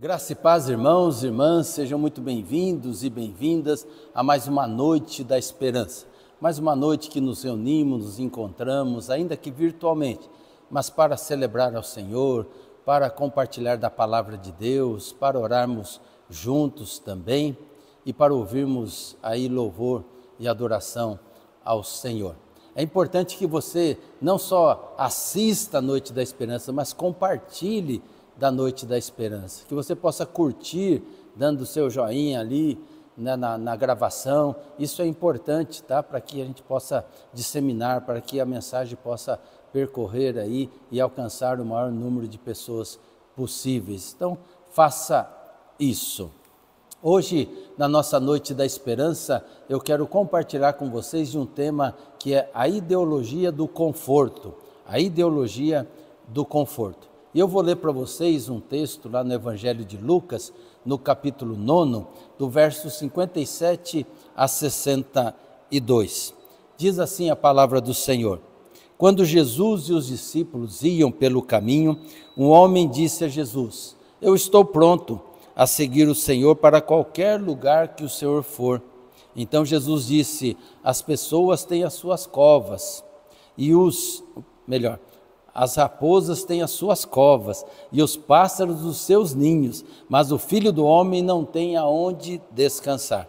Graça e paz, irmãos e irmãs, sejam muito bem-vindos e bem-vindas a mais uma noite da esperança. Mais uma noite que nos reunimos, nos encontramos, ainda que virtualmente, mas para celebrar ao Senhor, para compartilhar da palavra de Deus, para orarmos juntos também e para ouvirmos aí louvor e adoração ao Senhor. É importante que você não só assista a Noite da Esperança, mas compartilhe da Noite da Esperança, que você possa curtir, dando o seu joinha ali, né, na gravação. Isso é importante, tá? Para que a gente possa disseminar, para que a mensagem possa percorrer aí e alcançar o maior número de pessoas possíveis. Então, faça isso. Hoje, na nossa Noite da Esperança, eu quero compartilhar com vocês de um tema que é a ideologia do conforto. A ideologia do conforto. E eu vou ler para vocês um texto lá no Evangelho de Lucas, no capítulo 9, do verso 57 a 62. Diz assim a palavra do Senhor: Quando Jesus e os discípulos iam pelo caminho, um homem disse a Jesus: Eu estou pronto a seguir o Senhor para qualquer lugar que o Senhor for. Então Jesus disse: As pessoas têm as suas covas, as raposas têm as suas covas e os pássaros os seus ninhos, mas o Filho do Homem não tem aonde descansar.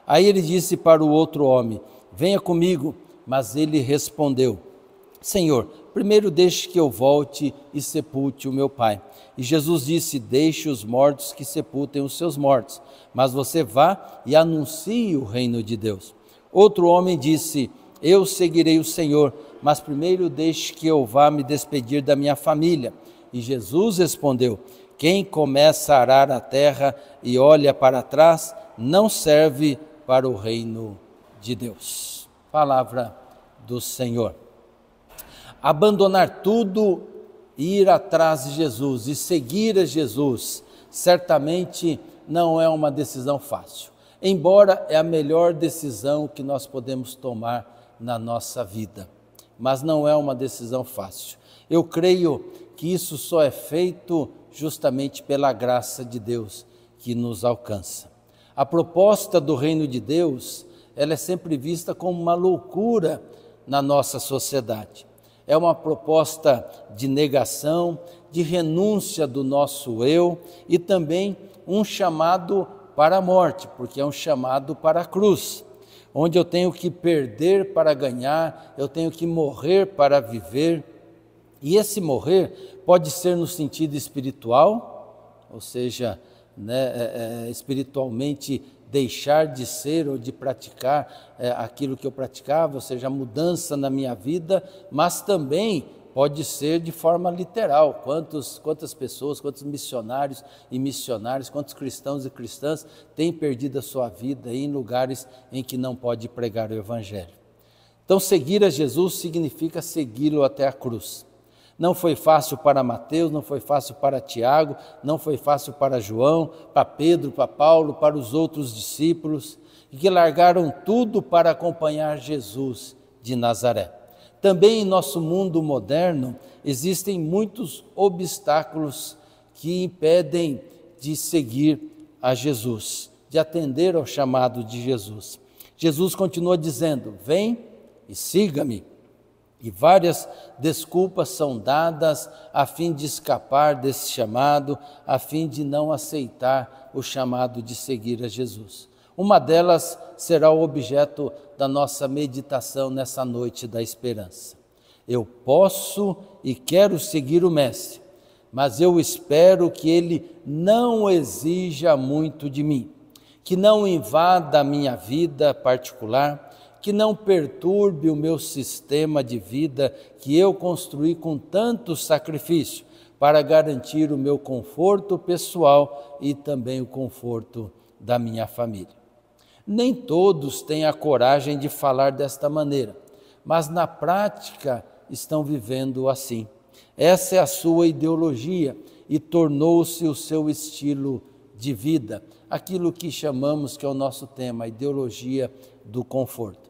Aí ele disse para o outro homem: Venha comigo. Mas ele respondeu: Senhor, primeiro deixe que eu volte e sepulte o meu pai. E Jesus disse: Deixe os mortos que sepultem os seus mortos, mas você vá e anuncie o reino de Deus. Outro homem disse: Eu seguirei o Senhor, mas primeiro deixe que eu vá me despedir da minha família. E Jesus respondeu: Quem começa a arar a terra e olha para trás, não serve para o reino de Deus. Palavra do Senhor. Abandonar tudo e ir atrás de Jesus e seguir a Jesus, certamente não é uma decisão fácil. Embora é a melhor decisão que nós podemos tomar na nossa vida, mas não é uma decisão fácil. Eu creio que isso só é feito justamente pela graça de Deus que nos alcança. A proposta do reino de Deus, ela é sempre vista como uma loucura na nossa sociedade. É uma proposta de negação, de renúncia do nosso eu e também um chamado para a morte, porque é um chamado para a cruz, onde eu tenho que perder para ganhar, eu tenho que morrer para viver. E esse morrer pode ser no sentido espiritual, ou seja, espiritualmente deixar de ser ou de praticar aquilo que eu praticava, ou seja, a mudança na minha vida, mas também pode ser de forma literal. Quantas pessoas, quantos missionários e missionárias, quantos cristãos e cristãs têm perdido a sua vida em lugares em que não pode pregar o Evangelho. Então, seguir a Jesus significa segui-lo até a cruz. Não foi fácil para Mateus, não foi fácil para Tiago, não foi fácil para João, para Pedro, para Paulo, para os outros discípulos, que largaram tudo para acompanhar Jesus de Nazaré. Também em nosso mundo moderno existem muitos obstáculos que impedem de seguir a Jesus, de atender ao chamado de Jesus. Jesus continua dizendo: Vem e siga-me. E várias desculpas são dadas a fim de escapar desse chamado, a fim de não aceitar o chamado de seguir a Jesus. Uma delas será o objeto da nossa meditação nessa noite da esperança. Eu posso e quero seguir o Mestre, mas eu espero que Ele não exija muito de mim, que não invada a minha vida particular, que não perturbe o meu sistema de vida que eu construí com tanto sacrifício para garantir o meu conforto pessoal e também o conforto da minha família. Nem todos têm a coragem de falar desta maneira, mas na prática estão vivendo assim. Essa é a sua ideologia e tornou-se o seu estilo de vida, aquilo que chamamos, que é o nosso tema, a ideologia do conforto.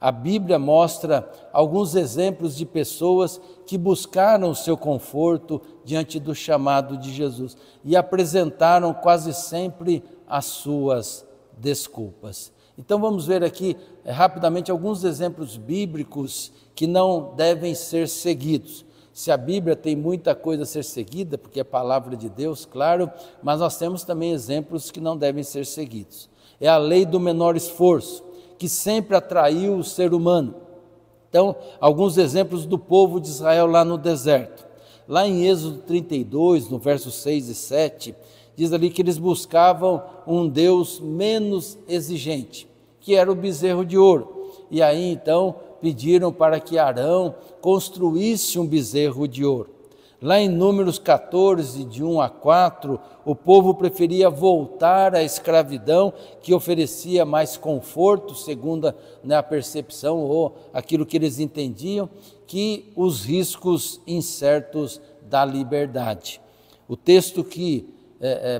a Bíblia mostra alguns exemplos de pessoas que buscaram o seu conforto diante do chamado de Jesus e apresentaram quase sempre as suas desculpas. Então vamos ver aqui rapidamente alguns exemplos bíblicos que não devem ser seguidos. Se a Bíblia tem muita coisa a ser seguida, porque é a palavra de Deus, claro, mas nós temos também exemplos que não devem ser seguidos. É a lei do menor esforço, que sempre atraiu o ser humano. Então, alguns exemplos do povo de Israel lá no deserto. Lá em Êxodo 32, no versos 6 e 7, diz ali que eles buscavam um Deus menos exigente, que era o bezerro de ouro. E aí então pediram para que Arão construísse um bezerro de ouro. Lá em Números 14, de 1 a 4, o povo preferia voltar à escravidão, que oferecia mais conforto, segundo a percepção ou aquilo que eles entendiam, que os riscos incertos da liberdade. O texto que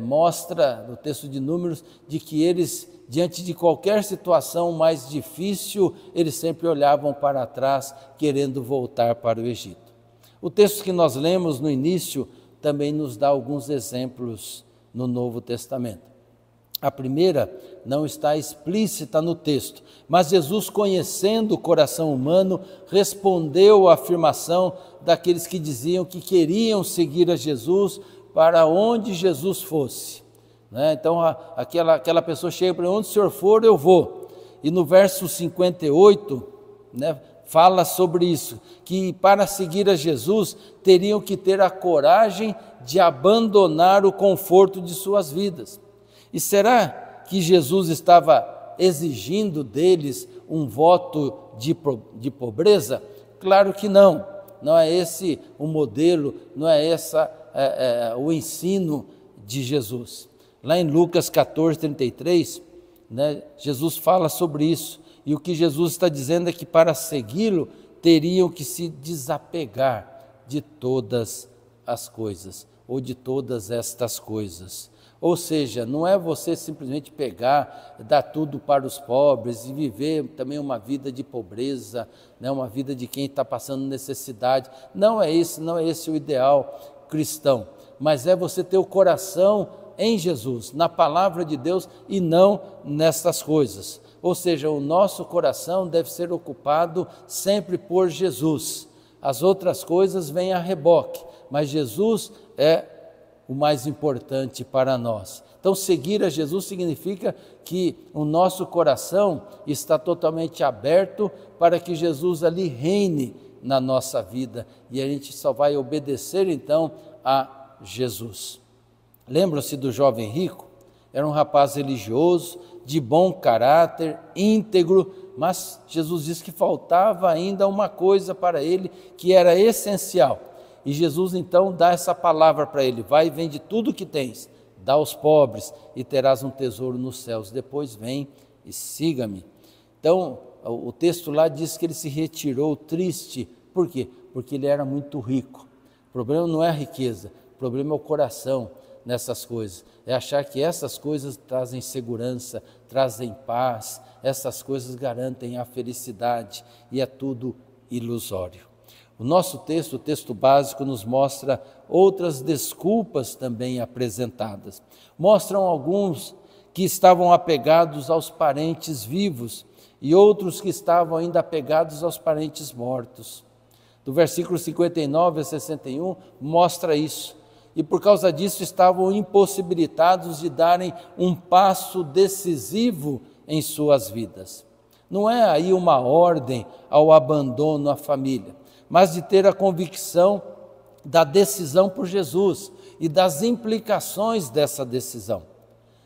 mostra, no texto de Números, de que eles, diante de qualquer situação mais difícil, eles sempre olhavam para trás, querendo voltar para o Egito. O texto que nós lemos no início também nos dá alguns exemplos no Novo Testamento. A primeira não está explícita no texto, mas Jesus, conhecendo o coração humano, respondeu à afirmação daqueles que diziam que queriam seguir a Jesus para onde Jesus fosse. Então aquela pessoa chega para onde o Senhor for, eu vou. E no verso 58, fala sobre isso, que para seguir a Jesus teriam que ter a coragem de abandonar o conforto de suas vidas. E será que Jesus estava exigindo deles um voto de pobreza? Claro que não, não é esse o modelo, não é essa o ensino de Jesus. Lá em Lucas 14, 33, Jesus fala sobre isso. E o que Jesus está dizendo é que para segui-lo teriam que se desapegar de todas as coisas, ou de todas estas coisas. Ou seja, não é você simplesmente pegar, dar tudo para os pobres e viver também uma vida de pobreza, uma vida de quem está passando necessidade. Não é esse o ideal cristão, mas é você ter o coração em Jesus, na palavra de Deus e não nestas coisas. Ou seja, o nosso coração deve ser ocupado sempre por Jesus. As outras coisas vêm a reboque, mas Jesus é o mais importante para nós. Então, seguir a Jesus significa que o nosso coração está totalmente aberto para que Jesus ali reine na nossa vida e a gente só vai obedecer então a Jesus. Lembram-se do jovem rico? Era um rapaz religioso, de bom caráter, íntegro, mas Jesus disse que faltava ainda uma coisa para ele que era essencial. E Jesus então dá essa palavra para ele: vai e vende tudo o que tens, dá aos pobres e terás um tesouro nos céus, depois vem e siga-me. Então o texto lá diz que ele se retirou triste. Por quê? Porque ele era muito rico. O problema não é a riqueza, o problema é o coração nessas coisas, é achar que essas coisas trazem segurança, trazem paz, essas coisas garantem a felicidade e é tudo ilusório. O nosso texto, o texto básico, nos mostra outras desculpas também apresentadas. Mostram alguns que estavam apegados aos parentes vivos e outros que estavam ainda apegados aos parentes mortos. Do versículo 59 a 61 mostra isso. E por causa disso estavam impossibilitados de darem um passo decisivo em suas vidas. Não é aí uma ordem ao abandono à família, mas de ter a convicção da decisão por Jesus e das implicações dessa decisão.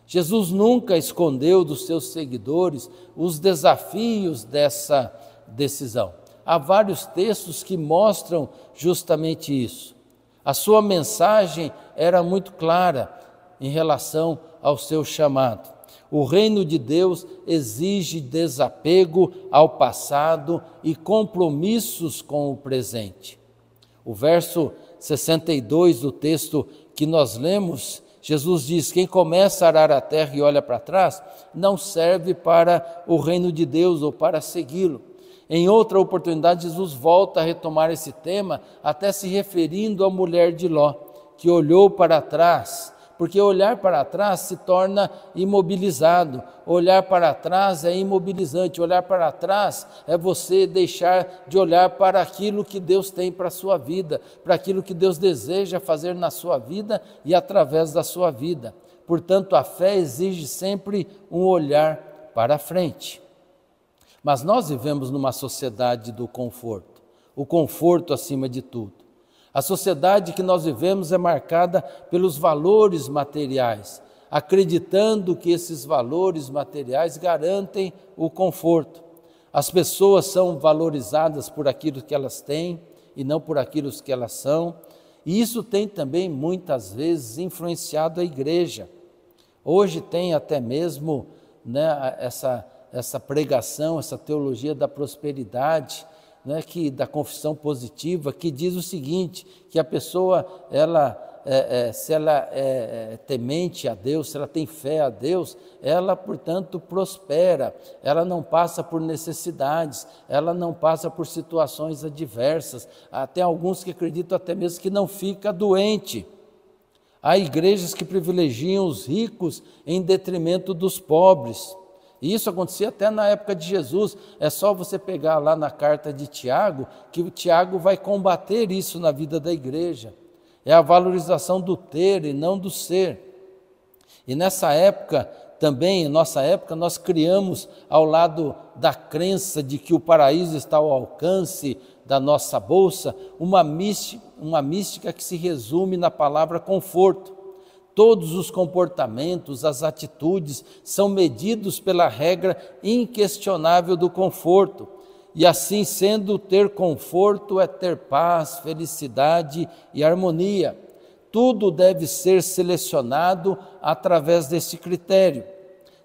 Jesus nunca escondeu dos seus seguidores os desafios dessa decisão. Há vários textos que mostram justamente isso. A sua mensagem era muito clara em relação ao seu chamado. O reino de Deus exige desapego ao passado e compromissos com o presente. O verso 62 do texto que nós lemos, Jesus diz: quem começa a arar a terra e olha para trás, não serve para o reino de Deus ou para segui-lo. Em outra oportunidade, Jesus volta a retomar esse tema, até se referindo à mulher de Ló, que olhou para trás, porque olhar para trás se torna imobilizado, olhar para trás é imobilizante, olhar para trás é você deixar de olhar para aquilo que Deus tem para a sua vida, para aquilo que Deus deseja fazer na sua vida e através da sua vida. Portanto, a fé exige sempre um olhar para frente. Mas nós vivemos numa sociedade do conforto, o conforto acima de tudo. A sociedade que nós vivemos é marcada pelos valores materiais, acreditando que esses valores materiais garantem o conforto. As pessoas são valorizadas por aquilo que elas têm e não por aquilo que elas são, e isso tem também muitas vezes influenciado a igreja. Hoje tem até mesmo, né, essa pregação, essa teologia da prosperidade, né, da confissão positiva, que diz o seguinte, que a pessoa, se ela é temente a Deus, se ela tem fé a Deus, ela, portanto, prospera, ela não passa por necessidades, ela não passa por situações adversas, até alguns que acreditam até mesmo que não fica doente. Há igrejas que privilegiam os ricos em detrimento dos pobres. E isso acontecia até na época de Jesus. É só você pegar lá na carta de Tiago, que o Tiago vai combater isso na vida da igreja. É a valorização do ter e não do ser. E nessa época, também, em nossa época, nós criamos ao lado da crença de que o paraíso está ao alcance da nossa bolsa, uma mística que se resume na palavra conforto. Todos os comportamentos, as atitudes são medidos pela regra inquestionável do conforto. E assim sendo, ter conforto é ter paz, felicidade e harmonia. Tudo deve ser selecionado através desse critério.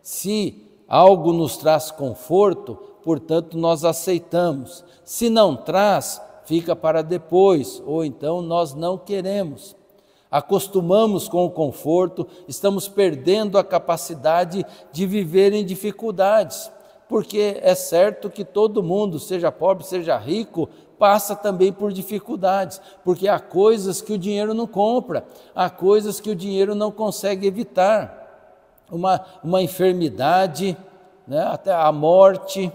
Se algo nos traz conforto, portanto nós aceitamos. Se não traz, fica para depois, ou então nós não queremos. Acostumamos com o conforto, estamos perdendo a capacidade de viver em dificuldades, porque é certo que todo mundo, seja pobre, seja rico, passa também por dificuldades, porque há coisas que o dinheiro não compra, há coisas que o dinheiro não consegue evitar, uma enfermidade, né, até a morte.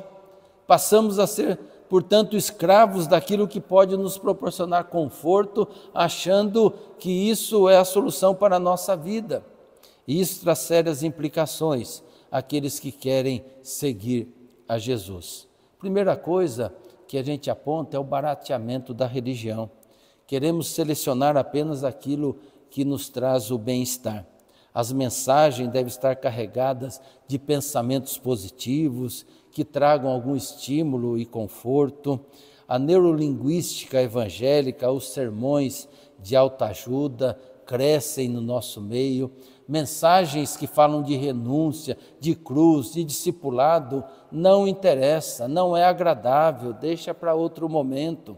Passamos a ser, portanto, escravos daquilo que pode nos proporcionar conforto, achando que isso é a solução para a nossa vida. E isso traz sérias implicações àqueles que querem seguir a Jesus. Primeira coisa que a gente aponta é o barateamento da religião. Queremos selecionar apenas aquilo que nos traz o bem-estar. As mensagens devem estar carregadas de pensamentos positivos, que tragam algum estímulo e conforto. A neurolinguística evangélica, os sermões de autoajuda crescem no nosso meio. Mensagens que falam de renúncia, de cruz, de discipulado, não interessa, não é agradável, deixa para outro momento.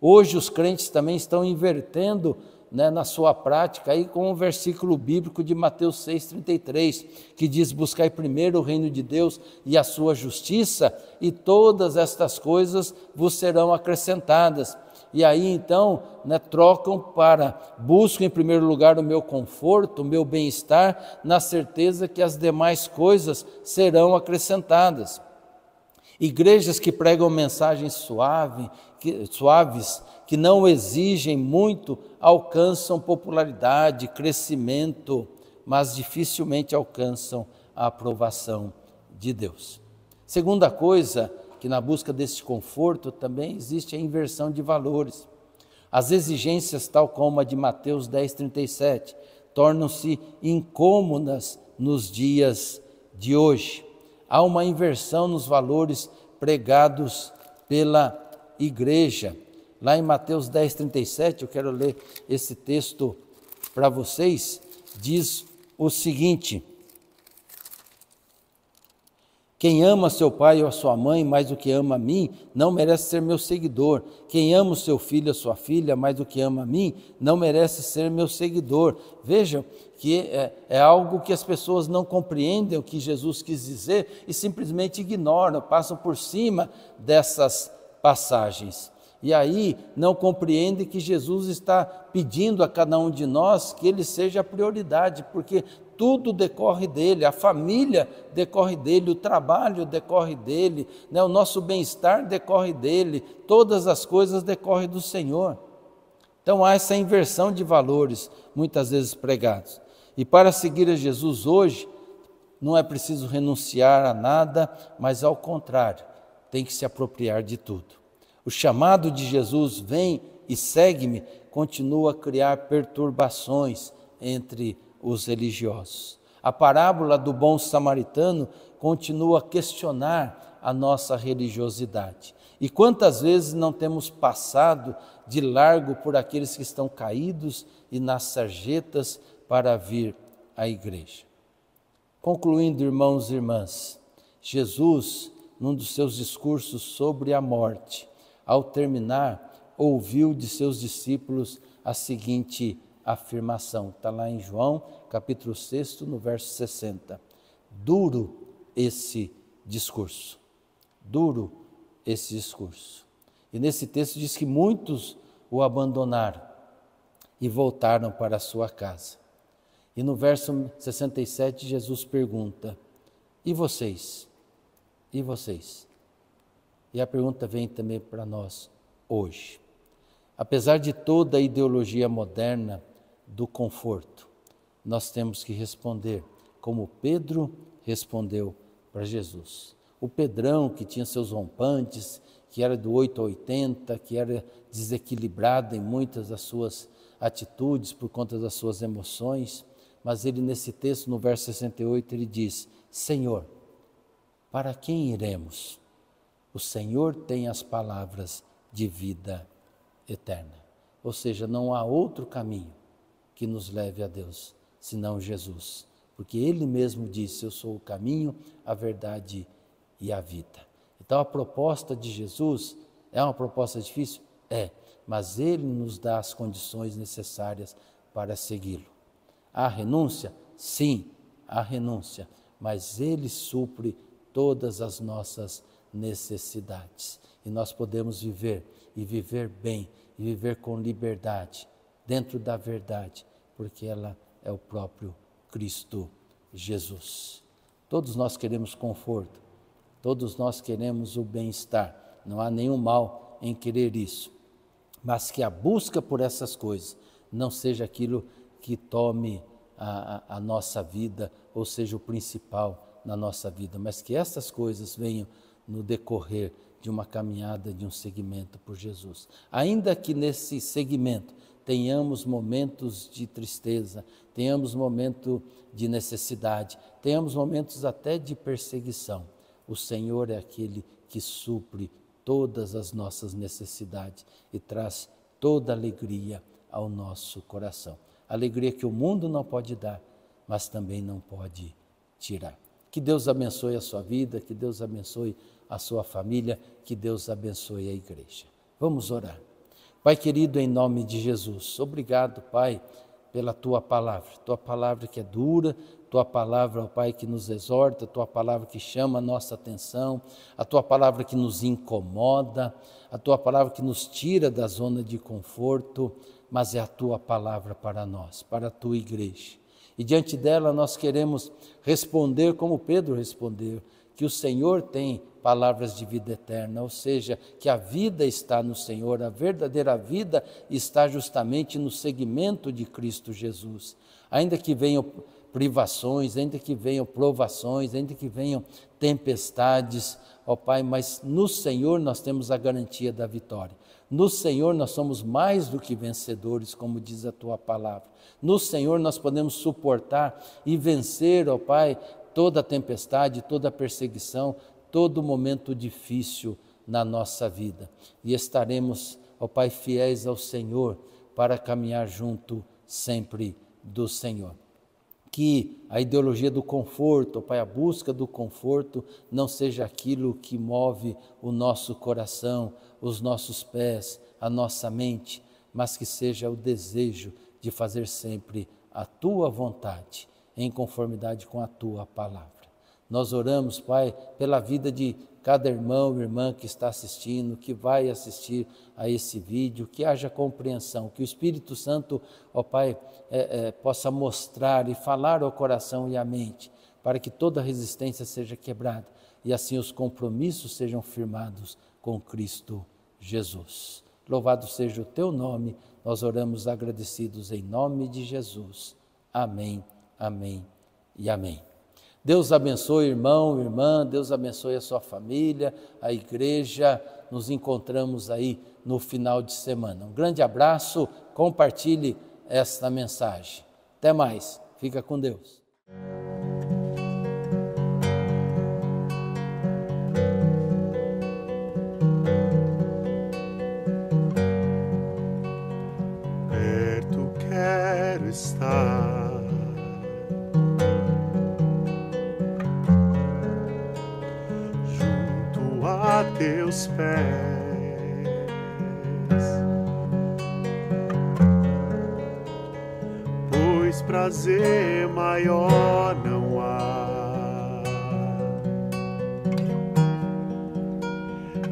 Hoje os crentes também estão invertendo, né, na sua prática, aí com o versículo bíblico de Mateus 6,33, que diz: buscai primeiro o reino de Deus e a sua justiça, e todas estas coisas vos serão acrescentadas. E aí então, né, trocam para: busco em primeiro lugar o meu conforto, o meu bem-estar, na certeza que as demais coisas serão acrescentadas. Igrejas que pregam mensagens suaves, que não exigem muito, alcançam popularidade, crescimento, mas dificilmente alcançam a aprovação de Deus. Segunda coisa, que na busca desse conforto também existe a inversão de valores. As exigências, tal como a de Mateus 10,37, tornam-se incômodas nos dias de hoje. Há uma inversão nos valores pregados pela igreja. Lá em Mateus 10,37, eu quero ler esse texto para vocês, diz o seguinte: Quem ama seu pai ou a sua mãe mais do que ama a mim, não merece ser meu seguidor. Quem ama o seu filho ou a sua filha mais do que ama a mim, não merece ser meu seguidor. Vejam que é algo que as pessoas não compreendem o que Jesus quis dizer e simplesmente ignoram, passam por cima dessas passagens. E aí não compreende que Jesus está pedindo a cada um de nós que ele seja a prioridade, porque tudo decorre dele, a família decorre dele, o trabalho decorre dele, né? O nosso bem-estar decorre dele, todas as coisas decorrem do Senhor. Então há essa inversão de valores, muitas vezes pregados. E para seguir a Jesus hoje, não é preciso renunciar a nada, mas ao contrário, tem que se apropriar de tudo. O chamado de Jesus, vem e segue-me, continua a criar perturbações entre os religiosos. A parábola do bom samaritano continua a questionar a nossa religiosidade. E quantas vezes não temos passado de largo por aqueles que estão caídos e nas sarjetas para vir à igreja. Concluindo, irmãos e irmãs, Jesus, num dos seus discursos sobre a morte, ao terminar, ouviu de seus discípulos a seguinte afirmação, está lá em João, capítulo 6, no verso 60. Duro esse discurso, duro esse discurso. E nesse texto diz que muitos o abandonaram e voltaram para a sua casa. E no verso 67, Jesus pergunta, e vocês? E vocês? E a pergunta vem também para nós hoje. Apesar de toda a ideologia moderna do conforto, nós temos que responder como Pedro respondeu para Jesus. O Pedrão, que tinha seus rompantes, que era do 8 a 80, que era desequilibrado em muitas das suas atitudes por conta das suas emoções, mas ele nesse texto, no verso 68, ele diz, Senhor, para quem iremos? O Senhor tem as palavras de vida eterna. Ou seja, não há outro caminho que nos leve a Deus, senão Jesus. Porque Ele mesmo disse, eu sou o caminho, a verdade e a vida. Então a proposta de Jesus é uma proposta difícil? É, mas Ele nos dá as condições necessárias para segui-lo. Há renúncia? Sim, há renúncia, mas Ele supre todas as nossas necessidades. E nós podemos viver, e viver bem, e viver com liberdade, dentro da verdade, porque ela é o próprio Cristo Jesus. Todos nós queremos conforto, todos nós queremos o bem-estar, não há nenhum mal em querer isso, mas que a busca por essas coisas não seja aquilo que tome a nossa vida, ou seja, o principal na nossa vida, mas que essas coisas venham no decorrer de uma caminhada, de um seguimento por Jesus. Ainda que nesse segmento tenhamos momentos de tristeza, tenhamos momentos de necessidade, tenhamos momentos até de perseguição, o Senhor é aquele que supre todas as nossas necessidades e traz toda alegria ao nosso coração. Alegria que o mundo não pode dar, mas também não pode tirar. Que Deus abençoe a sua vida, que Deus abençoe a sua família, que Deus abençoe a igreja. Vamos orar. Pai querido, em nome de Jesus, obrigado, Pai, pela Tua palavra que é dura, Tua palavra, ó Pai, que nos exorta, Tua palavra que chama a nossa atenção, a Tua palavra que nos incomoda, a Tua palavra que nos tira da zona de conforto, mas é a Tua palavra para nós, para a Tua igreja. E diante dela nós queremos responder como Pedro respondeu, que o Senhor tem palavras de vida eterna, ou seja, que a vida está no Senhor, a verdadeira vida está justamente no segmento de Cristo Jesus. Ainda que venham privações, ainda que venham provações, ainda que venham tempestades, ó Pai, mas no Senhor nós temos a garantia da vitória. No Senhor nós somos mais do que vencedores, como diz a Tua palavra. No Senhor nós podemos suportar e vencer, ó Pai, toda a tempestade, toda a perseguição, todo momento difícil na nossa vida. E estaremos, ó Pai, fiéis ao Senhor para caminhar junto sempre do Senhor. que a ideologia do conforto, ó Pai, a busca do conforto não seja aquilo que move o nosso coração, os nossos pés, a nossa mente, mas que seja o desejo de fazer sempre a Tua vontade, em conformidade com a Tua palavra. Nós oramos, Pai, pela vida de cada irmão e irmã que está assistindo, que vai assistir a esse vídeo, que haja compreensão, que o Espírito Santo, ó Pai, possa mostrar e falar ao coração e à mente, para que toda resistência seja quebrada e assim os compromissos sejam firmados com Cristo Jesus. Louvado seja o Teu nome, nós oramos agradecidos em nome de Jesus. Amém, amém e amém. Deus abençoe, irmão, irmã, Deus abençoe a sua família, a igreja. Nos encontramos aí no final de semana. Um grande abraço, compartilhe esta mensagem. Até mais, fica com Deus. Perto quero estar, a Teus pés, pois prazer maior não há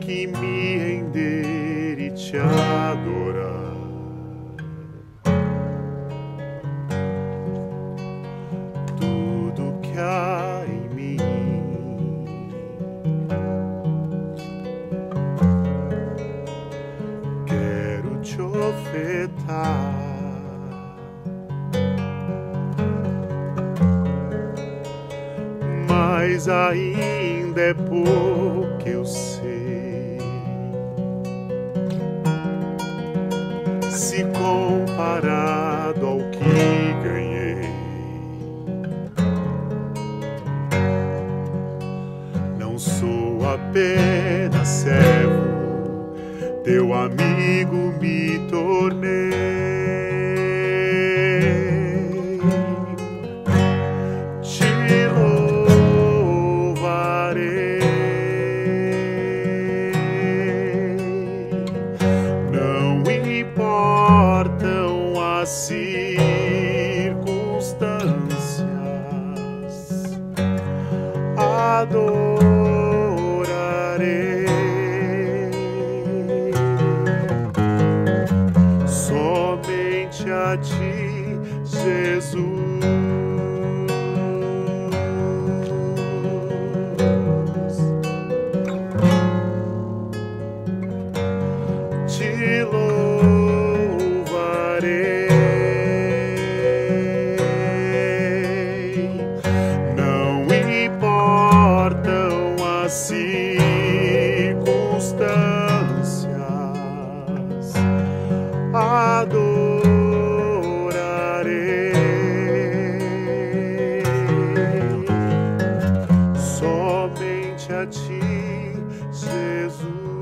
que me render e Te adorar. Tudo que há em mim Te ofertar, mas ainda é pouco eu sei, se comparado ao que ganhei. Não sou apenas servo, Teu amigo me tornei. Te louvarei. Não importam as circunstâncias, adorarei. A Ti, Jesus, Te louvarei. Não importam as circunstâncias, adorarei. Somente a Ti, Jesus.